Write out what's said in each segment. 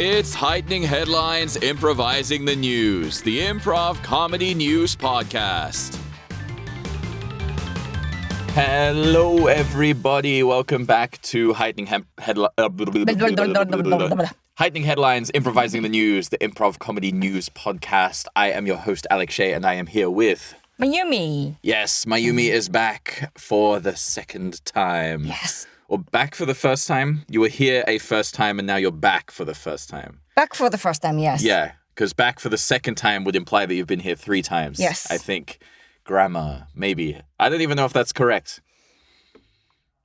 It's Heightening Headlines, Improvising the News, the Improv Comedy News Podcast. Hello, everybody. Welcome back to Heightening Headlines, Improvising the News, the Improv Comedy News Podcast. I am your host, Alec Shea, and I am here with... Mayumi. Yes, Mayumi is back for the second time. Yes. Or back for the first time. You were here a first time, and now you're back for the first time. Back for the first time, yes. Yeah, because back for the second time would imply that you've been here 3 times. Yes. I think grammar, maybe. I don't even know if that's correct.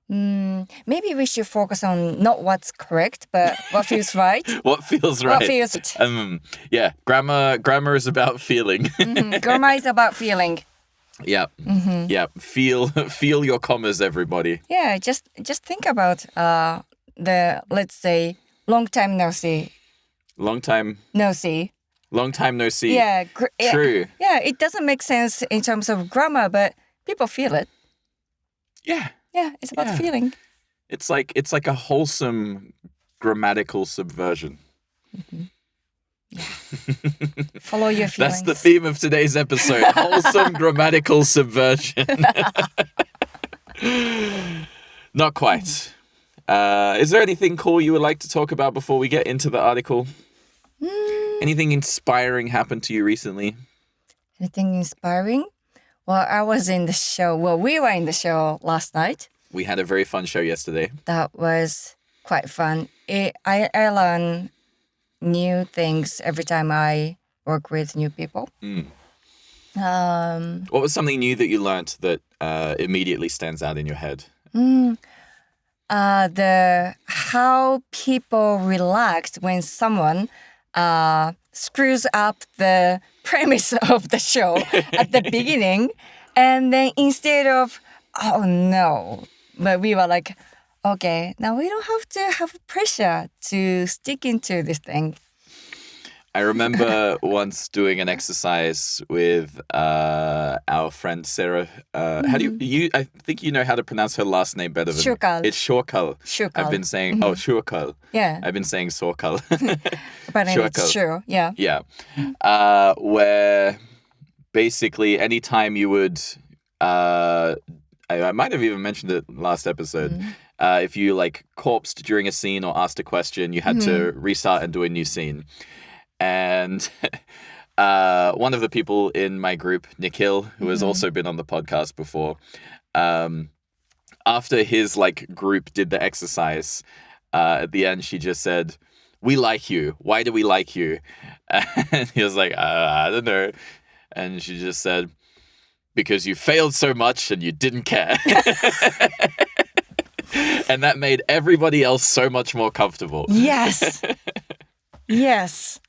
Maybe we should focus on not what's correct, but what feels right. What feels right? What feels right. Yeah, grammar is about feeling. Grammar is about feeling. Yeah, yeah. Feel your commas, everybody. Yeah, just think about let's say, long time no see. Long time no see. Yeah, true. Yeah, it doesn't make sense in terms of grammar, but people feel it. Yeah. Yeah, it's about feeling. It's like a wholesome grammatical subversion. Follow your feelings. That's the theme of today's episode. Wholesome grammatical subversion. Not quite. Is there anything cool you would like to talk about before we get into the article? Anything inspiring happened to you recently? Anything inspiring? Well, I was in the show. Well, we were in the show last night. We had a very fun show yesterday. That was quite fun. I learn new things every time I work with new people. What was something new that you learned that immediately stands out in your head? How people relax when someone screws up the premise of the show at the beginning, and then instead of, oh no, but we were like, okay, now we don't have to have pressure to stick into this thing. I remember once doing an exercise with our friend Sarah. How do you? I think you know how to pronounce her last name better than me. Shurkal. It's Shurkal. I've been saying Shurkal. Yeah. I've been saying Sorkal. But it's true. Yeah. Yeah. Where basically anytime you would, I might have even mentioned it last episode. If you like corpsed during a scene or asked a question, you had to restart and do a new scene. And one of the people in my group, Nikhil, who has also been on the podcast before, after his like group did the exercise, at the end she just said, "We like you. Why do we like you?" And he was like, I don't know. And she just said, "Because you failed so much and you didn't care." And that made everybody else so much more comfortable. Yes. Yes.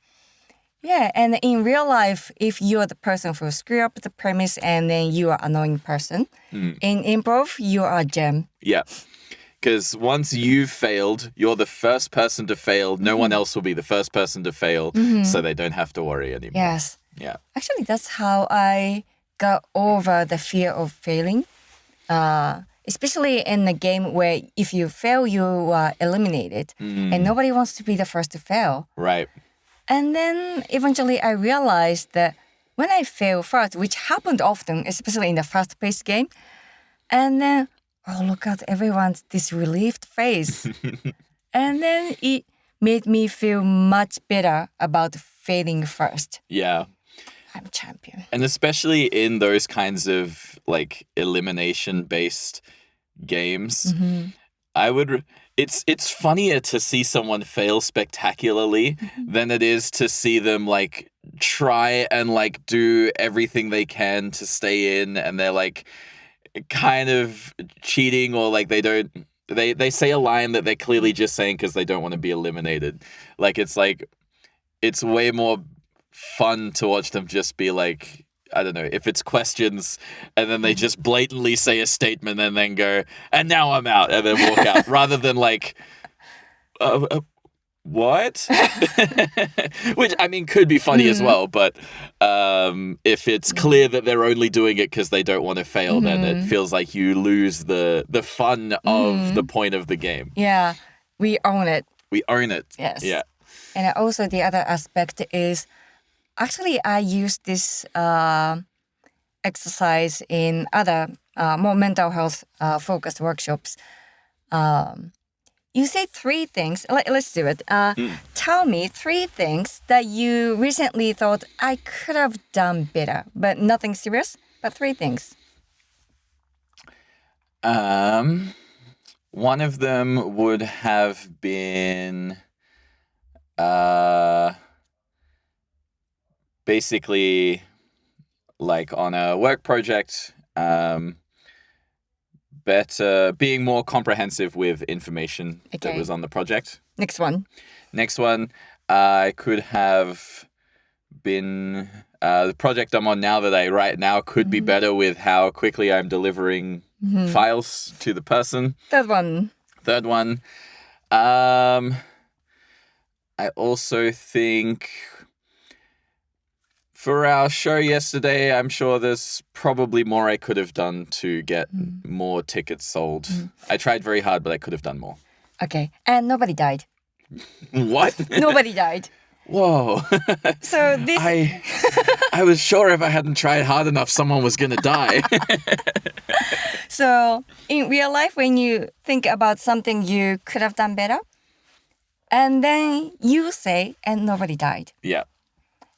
Yeah, and in real life, if you're the person who screw up the premise and then you are an annoying person, in improv, you are a gem. Yeah, because once you've failed, you're the first person to fail. No one else will be the first person to fail, so they don't have to worry anymore. Yes. Yeah. Actually, that's how I got over the fear of failing. Especially in a game where if you fail, you are eliminated. And nobody wants to be the first to fail. Right. And then eventually I realized that when I fail first, which happened often, especially in the fast-paced game, and then, oh, look at everyone's this relieved face. And then it made me feel much better about failing first. Yeah. I'm a champion. And especially in those kinds of like elimination-based games, It's funnier to see someone fail spectacularly than it is to see them like try and like do everything they can to stay in, and they're like kind of cheating, or like they say a line that they're clearly just saying because they don't want to be eliminated. Like it's way more fun to watch them just be like, I don't know, if it's questions and then they just blatantly say a statement and then go, "And now I'm out," and then walk out, rather than like, what? Which, I mean, could be funny as well, but if it's clear that they're only doing it because they don't want to fail, then it feels like you lose the fun of the point of the game. Yeah, we own it. We own it. Yes. Yeah. And also the other aspect is, actually I use this exercise in other more mental health focused workshops. You say 3 things. Let's do it. Tell me 3 things that you recently thought I could have done better, but nothing serious, but 3 things. One of them would have been basically like on a work project, being more comprehensive with information that Okay. was on the project. Next one. Next one, I could have been the project I'm on now that I write now could be better with how quickly I'm delivering files to the person. Third one. Third one, I also think for our show yesterday, I'm sure there's probably more I could have done to get more tickets sold. I tried very hard, but I could have done more. Okay. And nobody died. What? Nobody died. Whoa. So this... I was sure if I hadn't tried hard enough, someone was going to die. So in real life, when you think about something you could have done better, and then you say, and nobody died. Yeah.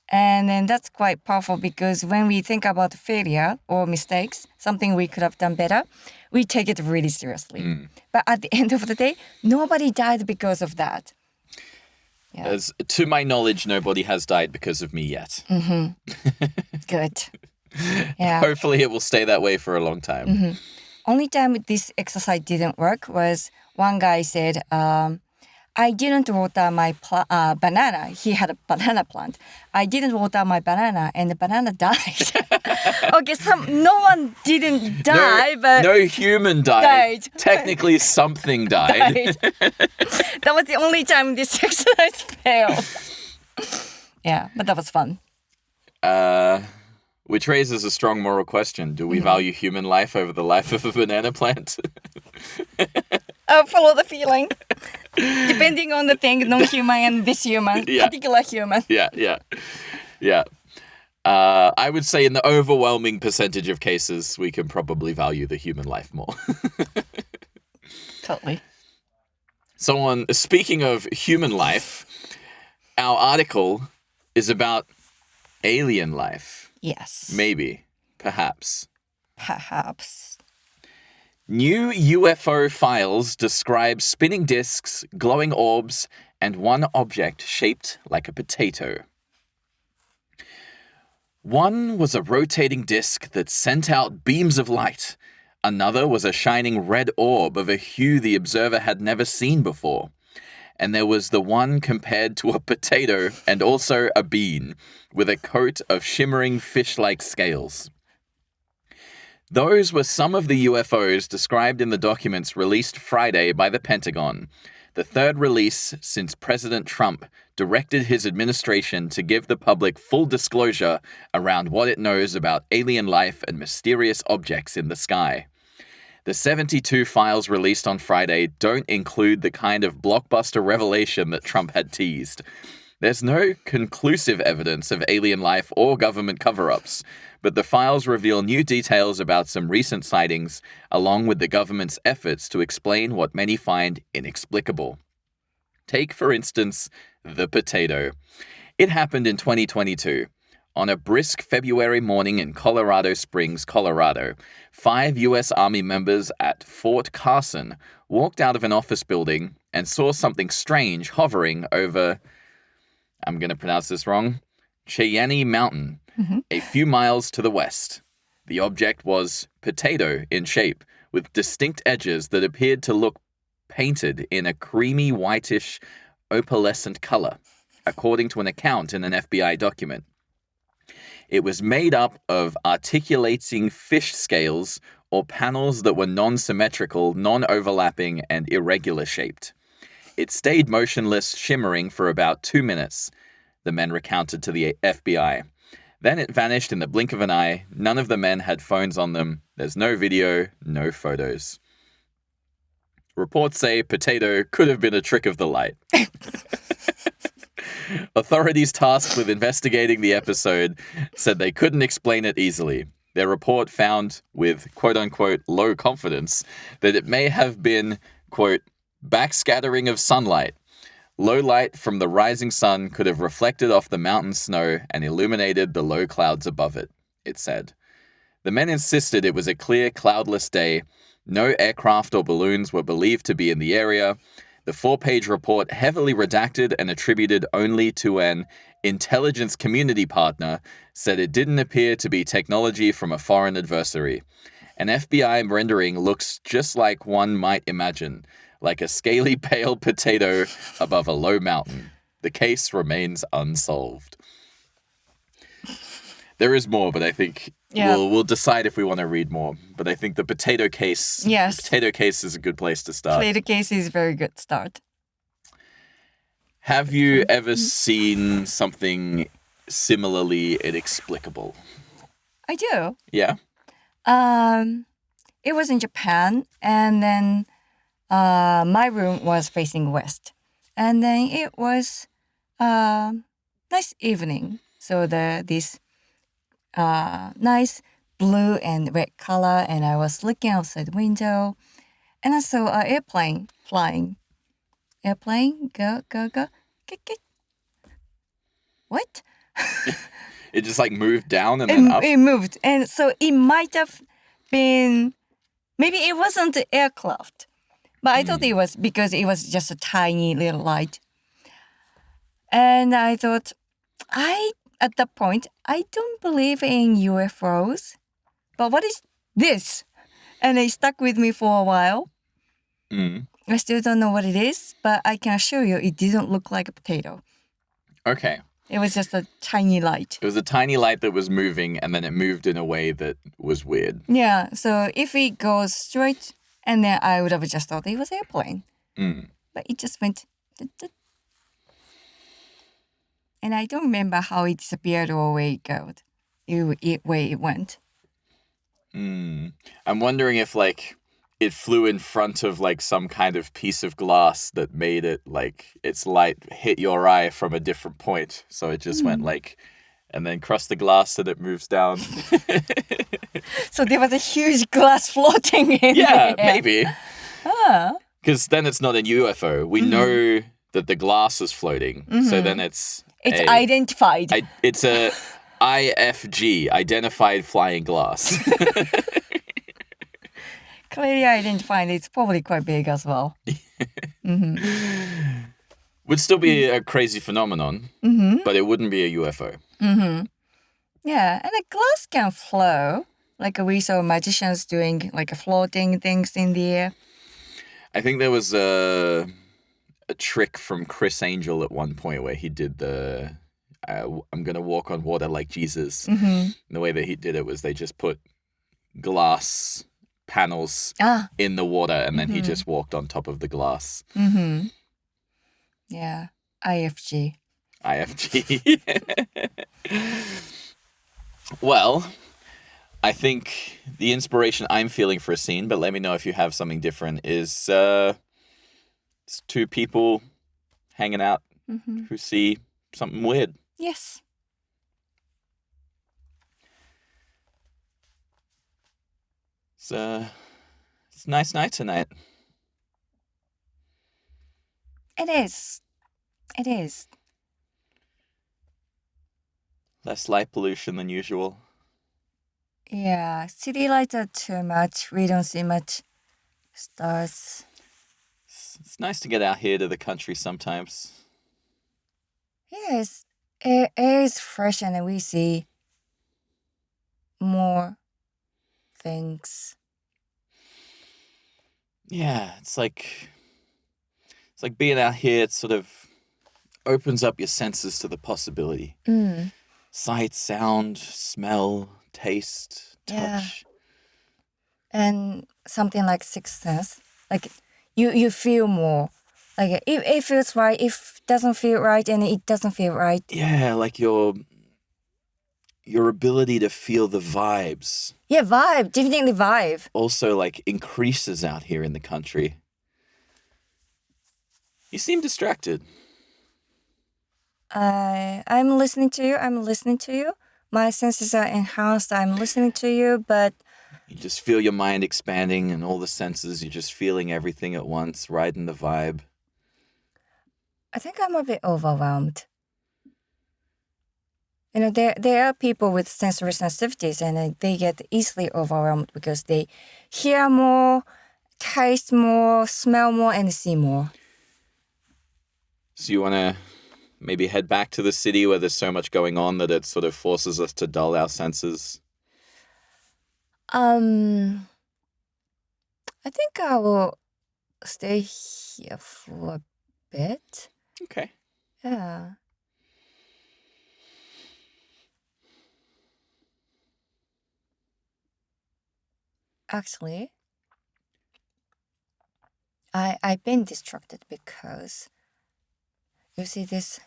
And then that's quite powerful because when we think about failure or mistakes, something we could have done better, we take it really seriously. But at the end of the day, nobody died because of that. Yeah. As to my knowledge, nobody has died because of me yet. Good. Yeah. Hopefully it will stay that way for a long time. Only time this exercise didn't work was one guy said, I didn't water my banana. He had a banana plant. I didn't water my banana and the banana died. Okay, no one didn't die, but... No human died. Technically, something died. That was the only time this exercise failed. Yeah, but that was fun. Which raises a strong moral question. Do we value human life over the life of a banana plant? Follow the feeling. Depending on the thing, non-human and this human, particular human. Yeah. I would say in the overwhelming percentage of cases, we can probably value the human life more. Totally. Speaking of human life, our article is about alien life. Yes. Maybe. Perhaps. New UFO files describe spinning discs, glowing orbs, and one object shaped like a potato. One was a rotating disc that sent out beams of light. Another was a shining red orb of a hue the observer had never seen before. And there was the one compared to a potato and also a bean, with a coat of shimmering fish-like scales. Those were some of the UFOs described in the documents released Friday by the Pentagon, the third release since President Trump directed his administration to give the public full disclosure around what it knows about alien life and mysterious objects in the sky. The 72 files released on Friday don't include the kind of blockbuster revelation that Trump had teased. There's no conclusive evidence of alien life or government cover-ups, but the files reveal new details about some recent sightings, along with the government's efforts to explain what many find inexplicable. Take, for instance, the potato. It happened in 2022. On a brisk February morning in Colorado Springs, Colorado, 5 U.S. Army members at Fort Carson walked out of an office building and saw something strange hovering over, I'm going to pronounce this wrong, Cheyenne Mountain, a few miles to the west. The object was potato in shape, with distinct edges that appeared to look painted in a creamy whitish opalescent color, according to an account in an FBI document. It was made up of articulating fish scales or panels that were non-symmetrical, non-overlapping, and irregular shaped. It stayed motionless, shimmering for about 2 minutes, the men recounted to the FBI. Then it vanished in the blink of an eye. None of the men had phones on them. There's no video, no photos. Reports say potato could have been a trick of the light. Authorities tasked with investigating the episode said they couldn't explain it easily. Their report found, with quote-unquote low confidence, that it may have been, quote, backscattering of sunlight. Low light from the rising sun could have reflected off the mountain snow and illuminated the low clouds above it, it said. The men insisted it was a clear, cloudless day. No aircraft or balloons were believed to be in the area. The 4-page report, heavily redacted and attributed only to an intelligence community partner, said it didn't appear to be technology from a foreign adversary. An FBI rendering looks just like one might imagine, like a scaly pale potato above a low mountain. The case remains unsolved. There is more, but I think we'll decide if we want to read more. But I think the potato case, is a good place to start. Potato case is a very good start. Have you ever seen something similarly inexplicable? I do. Yeah? It was in Japan, and then my room was facing west. And then it was nice evening. So this nice blue and red color, and I was looking outside the window, and I saw an airplane flying. Airplane, go, go, go, kick, kick. What? It just like moved down and then up? It moved, and so it might have been, maybe it wasn't the aircraft, but I thought it was because it was just a tiny little light. And I thought, at that point, I don't believe in UFOs, but what is this? And it stuck with me for a while. I still don't know what it is, but I can assure you it didn't look like a potato. Okay. It was just a tiny light. It was a tiny light that was moving, and then it moved in a way that was weird. Yeah, so if it goes straight, and then I would have just thought it was an airplane. But it just went... And I don't remember how it disappeared or where it went. I'm wondering if, like, it flew in front of, like, some kind of piece of glass that made it, like, its light hit your eye from a different point. So it just went, like, and then crossed the glass and it moves down. So there was a huge glass floating in there. Yeah, maybe. Because then it's not a UFO. We know that the glass is floating. So then it's identified. It's a IFG, identified flying glass. Clearly identified. It's probably quite big as well. Would still be a crazy phenomenon, but it wouldn't be a UFO. Yeah, and the glass can flow. Like we saw magicians doing like floating things in the air. I think there was a trick from Chris Angel at one point where he did the I'm going to walk on water like Jesus. And the way that he did it was they just put glass panels in the water and then he just walked on top of the glass. Yeah, IFG. Well, I think the inspiration I'm feeling for a scene, but let me know if you have something different, is it's two people hanging out who see something weird. Yes. It's a nice night tonight. It is. It is. Less light pollution than usual. Yeah, city lights are too much. We don't see much stars. It's nice to get out here to the country sometimes. Yes, air is fresh and we see more things. Yeah, it's like being out here. It sort of opens up your senses to the possibility. Sight, sound, smell, taste, touch. Yeah. And something like sixth sense. Like you feel more. Like it feels right, if it doesn't feel right, and it doesn't feel right. Yeah, like your ability to feel the vibes. Yeah, vibe, definitely vibe. Also, like, increases out here in the country. You seem distracted. I'm listening to you. I'm listening to you. My senses are enhanced. I'm listening to you, but You just feel your mind expanding and all the senses. You're just feeling everything at once, riding the vibe. I think I'm a bit overwhelmed. There are people with sensory sensitivities, and they get easily overwhelmed because they hear more, taste more, smell more, and see more. So you want to maybe head back to the city where there's so much going on that it sort of forces us to dull our senses? I think I will stay here for a bit. Okay. Yeah. Actually, I've been distracted because you see this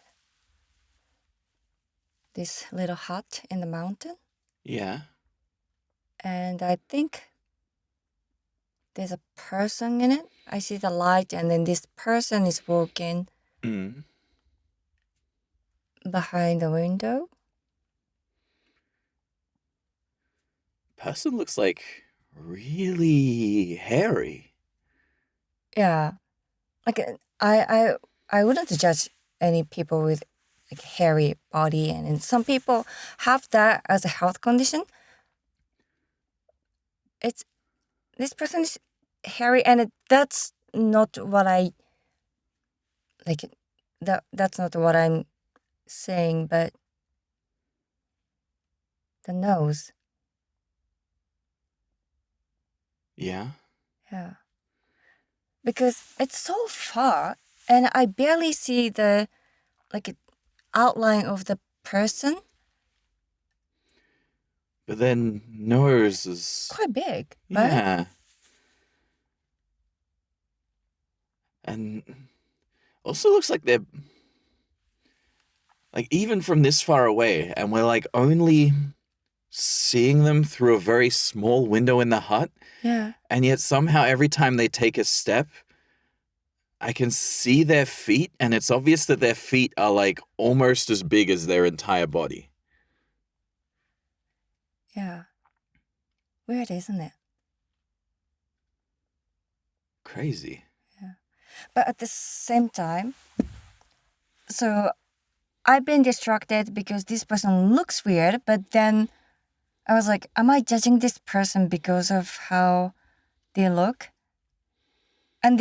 little hut in the mountain, Yeah. and I think there's a person in it. I see the light, and then this person is walking Mm. behind the window. Person looks like really hairy. Yeah, like I wouldn't judge any people with like hairy body, and some people have that as a health condition. It's this person is hairy, and that's not what I like. That's not what I'm saying, but the nose, Yeah. yeah, because it's so far, and I barely see the like outline of the person. But then nose is... Quite big, right? Yeah. And also looks like they're... Like, even from this far away, and we're like only seeing them through a very small window in the hut, Yeah. and yet somehow every time they take a step, I can see their feet, and it's obvious that their feet are like almost as big as their entire body. Yeah. Weird, isn't it? Crazy. Yeah. But at the same time, so I've been distracted because this person looks weird, but then I was like, am I judging this person because of how they look? And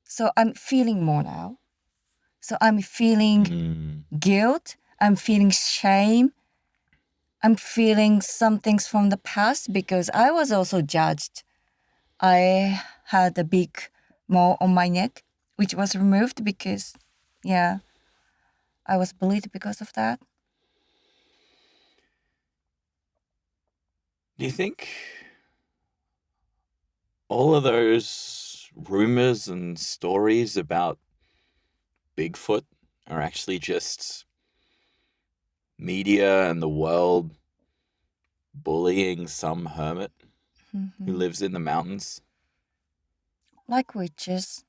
so I'm feeling more now. So I'm feeling guilt, I'm feeling shame, I'm feeling some things from the past because I was also judged. I had a big mole on my neck, which was removed because, yeah, I was bullied because of that. Do you think all of those rumors and stories about Bigfoot are actually just media and the world bullying some hermit who lives in the mountains? Like witches.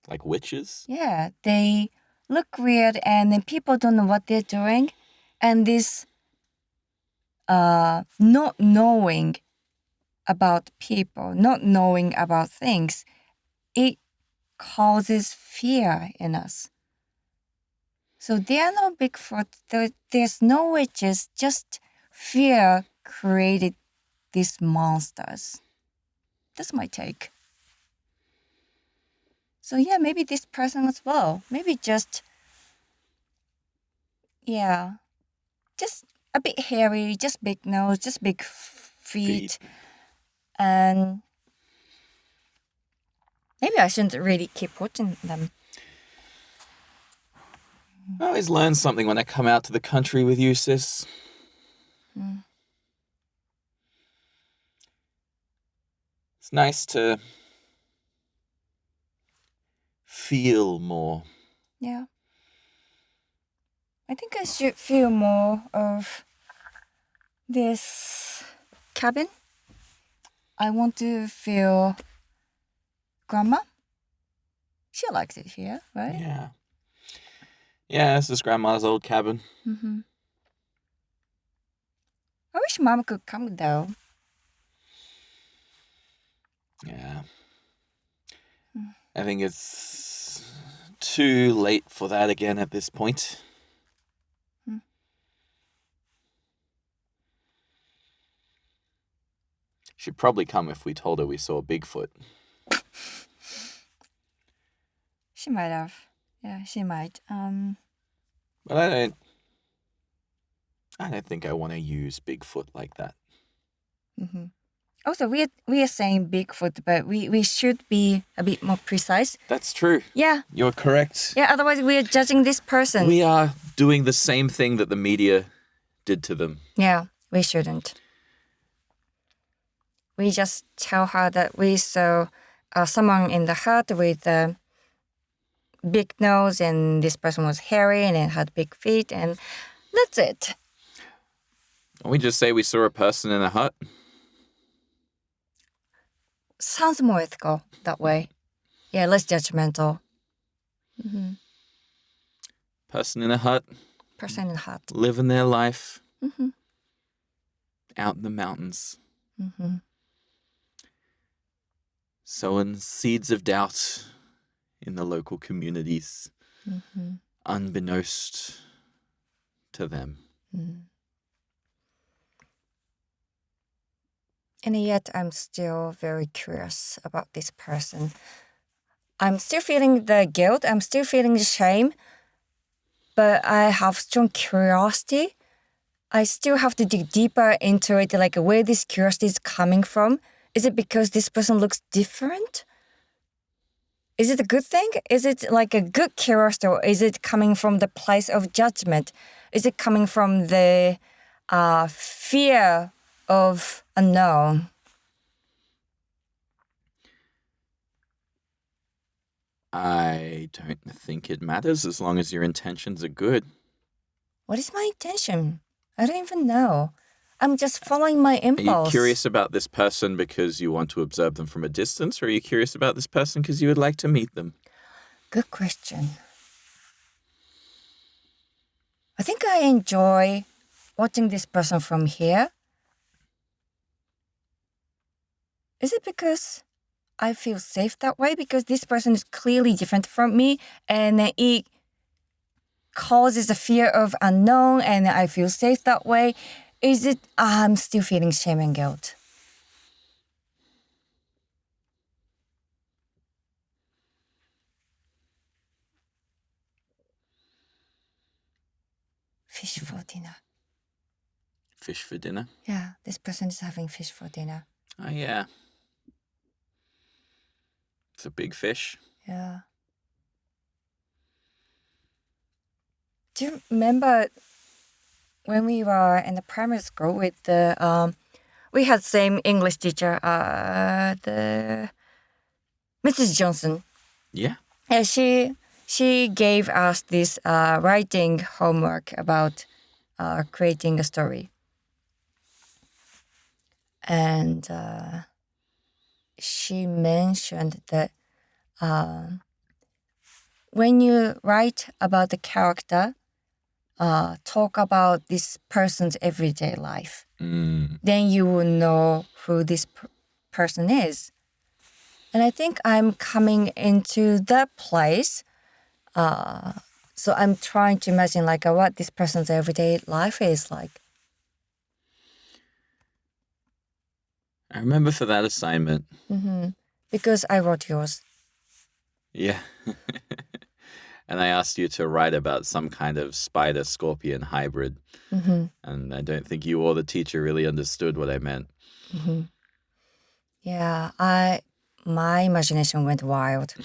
Like witches? Yeah, they look weird and then people don't know what they're doing. And this not knowing about people, not knowing about things, it causes fear in us. So there are no Bigfoot, there's no witches, just fear created these monsters. That's my take. So yeah, maybe this person as well. Maybe just, yeah, just a bit hairy, just big nose, just big feet. And maybe I shouldn't really keep watching them. I always learn something when I come out to the country with you, sis. It's nice to feel more. Yeah. I think I should feel more of this cabin. I want to feel grandma. She likes it here, right? Yeah. Yeah, it's his grandma's old cabin. Mm-hmm. I wish Mom could come though. Yeah. I think it's too late for that again at this point. She'd probably come if we told her we saw Bigfoot. She might have. Yeah, she might. But I don't think I want to use Bigfoot like that. Mm-hmm. Also, we are saying Bigfoot, but we should be a bit more precise. That's true. Yeah. You're correct. Yeah, otherwise we are judging this person. We are doing the same thing that the media did to them. Yeah, we shouldn't. We just tell her that we saw someone in the hut with a big nose, and this person was hairy and had big feet, and that's it. We just say we saw a person in a hut. Sounds more ethical that way. Yeah, less judgmental. Mm-hmm. Person in a hut. Person in the hut. Living their life. Mm-hmm. Out in the mountains. Mm-hmm. Sowing seeds of doubt in the local communities. Mm-hmm. Unbeknownst to them. Mm. And yet I'm still very curious about this person. I'm still feeling the guilt. I'm still feeling the shame. But I have strong curiosity. I still have to dig deeper into it, like where this curiosity is coming from. Is it because this person looks different? Is it a good thing? Is it like a good curiosity, or is it coming from the place of judgment? Is it coming from the fear of unknown? I don't think it matters as long as your intentions are good. What is my intention? I don't even know. I'm just following my impulse. Are you curious about this person because you want to observe them from a distance, or are you curious about this person because you would like to meet them? Good question. I think I enjoy watching this person from here. Is it because I feel safe that way? Because this person is clearly different from me, and it causes a fear of unknown, and I feel safe that way. Is it I'm still feeling shame and guilt? Fish for dinner. Fish for dinner? Yeah, this person is having fish for dinner. Oh, yeah. It's a big fish. Yeah. Do you remember when we were in the primary school with the we had same English teacher, the Mrs. Johnson. Yeah. Yeah, she gave us this writing homework about creating a story, and she mentioned that when you write about the character, talk about this person's everyday life, then you will know who this person is. And I think I'm coming into that place. So I'm trying to imagine like what this person's everyday life is like. I remember for that assignment. Mm-hmm. Because I wrote yours. Yeah. And I asked you to write about some kind of spider-scorpion hybrid. Mm-hmm. And I don't think you or the teacher really understood what I meant. Mm-hmm. Yeah, my imagination went wild.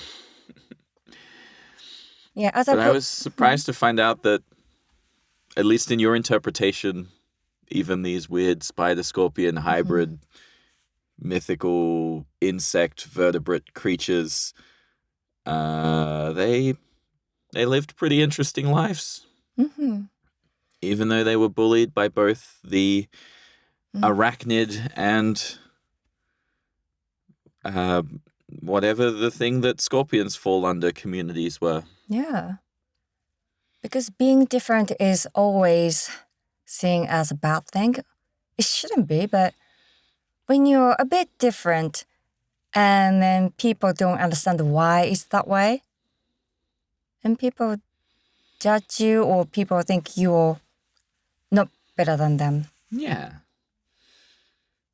Yeah, but I was surprised to find out that, at least in your interpretation, even these weird spider-scorpion hybrid mythical insect vertebrate creatures, they lived pretty interesting lives. Mm-hmm. Even though they were bullied by both the arachnid and whatever the thing that scorpions fall under communities were. Yeah. Because being different is always seen as a bad thing. It shouldn't be, but when you're a bit different and then people don't understand why it's that way, and people judge you or people think you're not better than them. Yeah.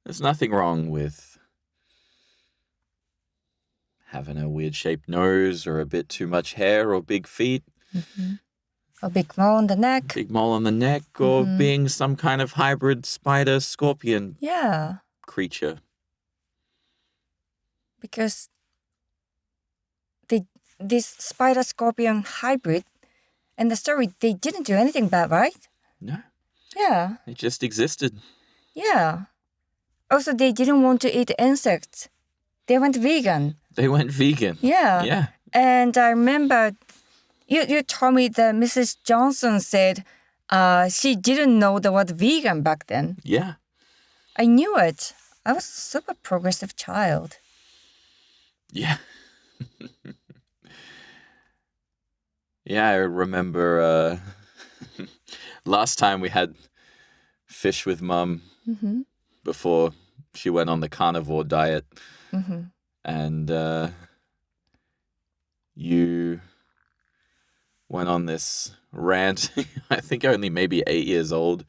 There's nothing wrong with having a weird shaped nose or a bit too much hair or big feet. Mm-hmm. A big mole on the neck. Big mole on the neck or being some kind of hybrid spider-scorpion creature. Because this spider-scorpion hybrid in the story, they didn't do anything bad, right? No. Yeah. It just existed. Yeah. Also, they didn't want to eat insects. They went vegan. Yeah. Yeah. And I remember you told me that Mrs. Johnson said she didn't know the word vegan back then. Yeah. I knew it. I was a super progressive child. Yeah. Yeah, I remember last time we had fish with Mum before she went on the carnivore diet. And you went on this rant, I think only maybe 8 years old,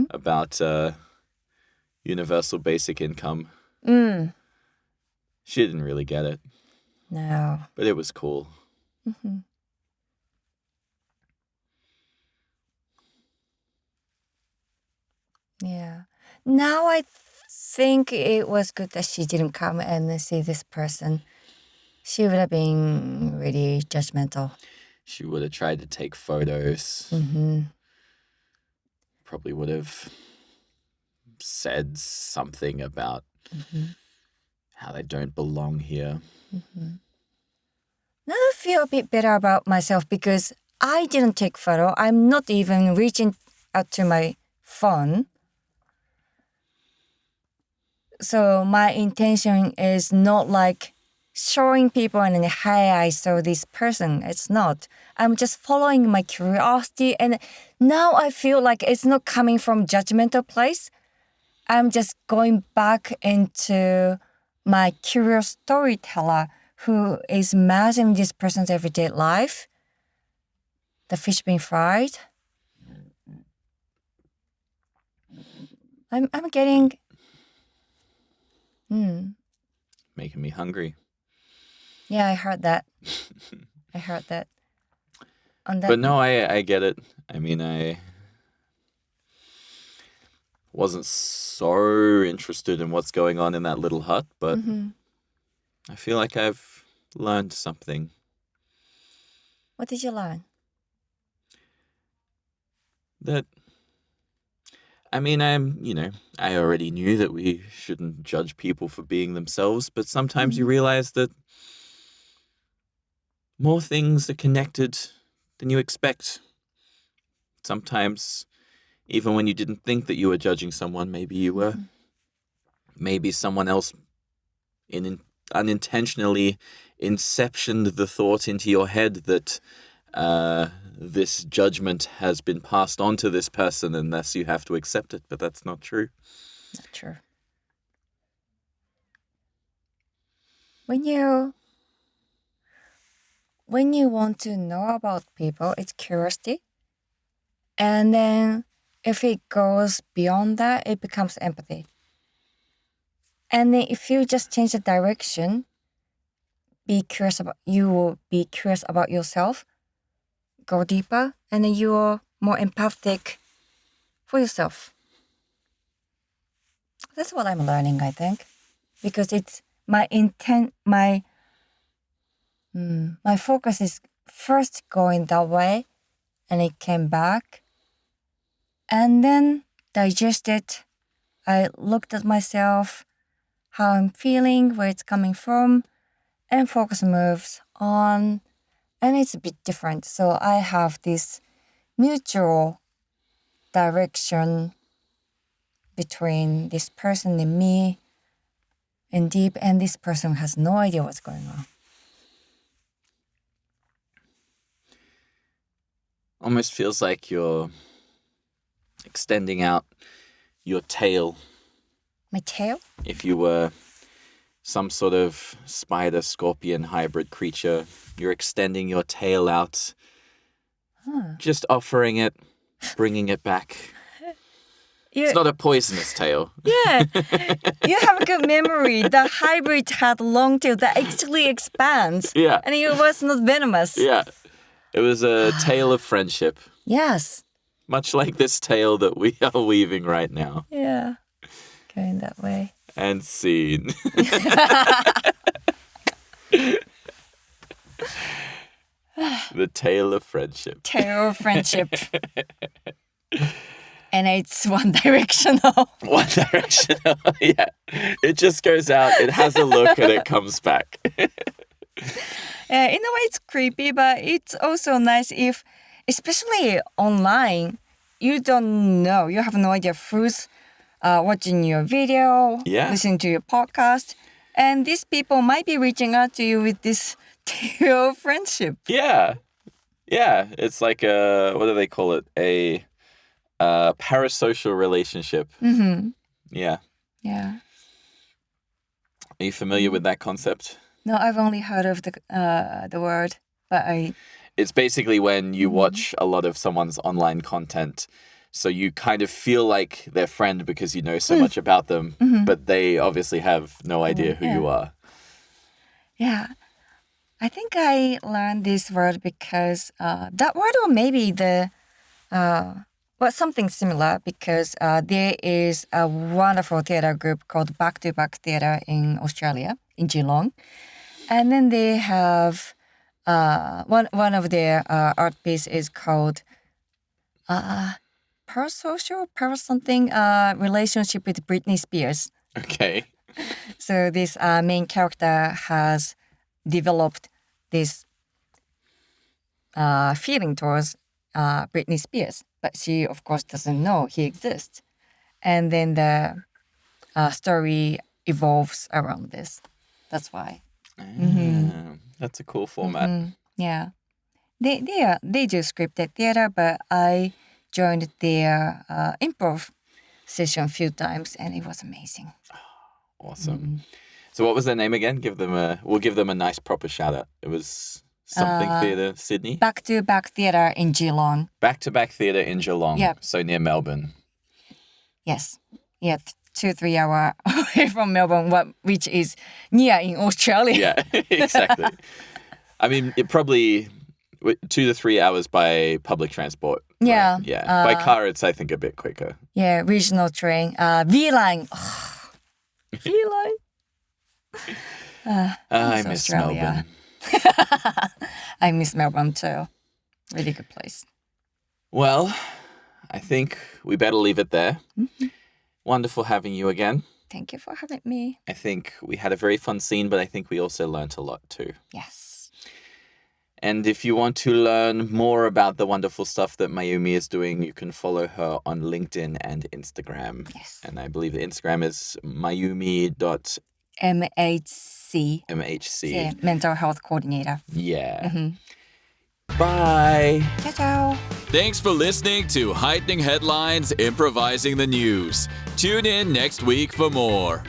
about universal basic income. She didn't really get it. No. But it was cool. Yeah. Now I think it was good that she didn't come and see this person. She would have been really judgmental. She would have tried to take photos. Probably would have said something about how they don't belong here. Now I feel a bit better about myself because I didn't take photo. I'm not even reaching out to my phone. So my intention is not like showing people and then, hey, I saw this person. It's not. I'm just following my curiosity. And now I feel like it's not coming from judgmental place. I'm just going back into my curious storyteller who is imagining this person's everyday life. The fish being fried. I'm getting... Making me hungry. Yeah, I heard that. On that. But no, I get it. I mean, I wasn't so interested in what's going on in that little hut, but I feel like I've learned something. What did you learn? That, I mean, I already knew that we shouldn't judge people for being themselves, but sometimes you realize that more things are connected than you expect. Sometimes, even when you didn't think that you were judging someone, maybe you were. Maybe someone else unintentionally inceptioned the thought into your head that this judgment has been passed on to this person and thus you have to accept it, but that's not true. Not true. When you want to know about people, it's curiosity. And then if it goes beyond that, it becomes empathy. And then if you just change the direction, you will be curious about yourself, go deeper, and then you're more empathic for yourself. That's what I'm learning, I think. Because it's my intent, my focus is first going that way, and it came back. And then digest it. I looked at myself, how I'm feeling, where it's coming from, and focus moves on. And it's a bit different. So I have this mutual direction between this person and me and deep, and this person has no idea what's going on. Almost feels like you're extending out your tail. My tail? If you were some sort of spider-scorpion hybrid creature, you're extending your tail out, just offering it, bringing it back. It's not a poisonous tail. Yeah, you have a good memory. The hybrid had long tail that actually expands. Yeah. And it was not venomous. Yeah. It was a tale of friendship, Yes. much like this tale that we are weaving right now. Yeah. Going that way. And scene. The tale of friendship. Tale of friendship. And it's one directional. One directional, yeah. It just goes out, it has a look, and it comes back. In a way, it's creepy, but it's also nice if, especially online, you don't know, you have no idea who's watching your video, listening to your podcast, and these people might be reaching out to you with this tale of friendship. Yeah. Yeah. It's like what do they call it? A parasocial relationship. Mm-hmm. Yeah. Yeah. Are you familiar with that concept? No, I've only heard of the word, but It's basically when you watch a lot of someone's online content, so you kind of feel like their friend because you know so much about them, but they obviously have no idea who you are. Yeah. I think I learned this word because that word, or maybe something similar, because there is a wonderful theater group called Back to Back Theater in Australia, in Geelong. And then they have one of their art piece is called parasocial, relationship with Britney Spears. Okay. So this main character has developed this feeling towards Britney Spears, but she, of course, doesn't know he exists. And then the story evolves around this. That's why. That's a cool format. Yeah. They do scripted theater, but I joined their improv session a few times, and it was amazing. Awesome. So what was their name again? We'll give them a nice proper shout out. It was something theatre, Sydney? Back to Back Theater in Geelong. Back to Back Theatre in Geelong. Yep. So near Melbourne. Yes. Yeah, 2-3 hours away from Melbourne, which is near in Australia. Yeah, exactly. I mean, it probably 2 to 3 hours by public transport. Yeah. Right? Yeah. By car, it's, I think, a bit quicker. Yeah, regional train. V-Line. Oh, V-Line. I miss Australia. Melbourne. I miss Melbourne too. Really good place. Well, I think we better leave it there. Wonderful having you again. Thank you for having me. I think we had a very fun scene, but I think we also learnt a lot too. Yes. And if you want to learn more about the wonderful stuff that Mayumi is doing, you can follow her on LinkedIn and Instagram. Yes. And I believe the Instagram is mayumi.mhc. MHC. Yeah, mental health coordinator. Yeah. Bye. Ciao, ciao. Thanks for listening to Heightening Headlines, Improvising the News. Tune in next week for more.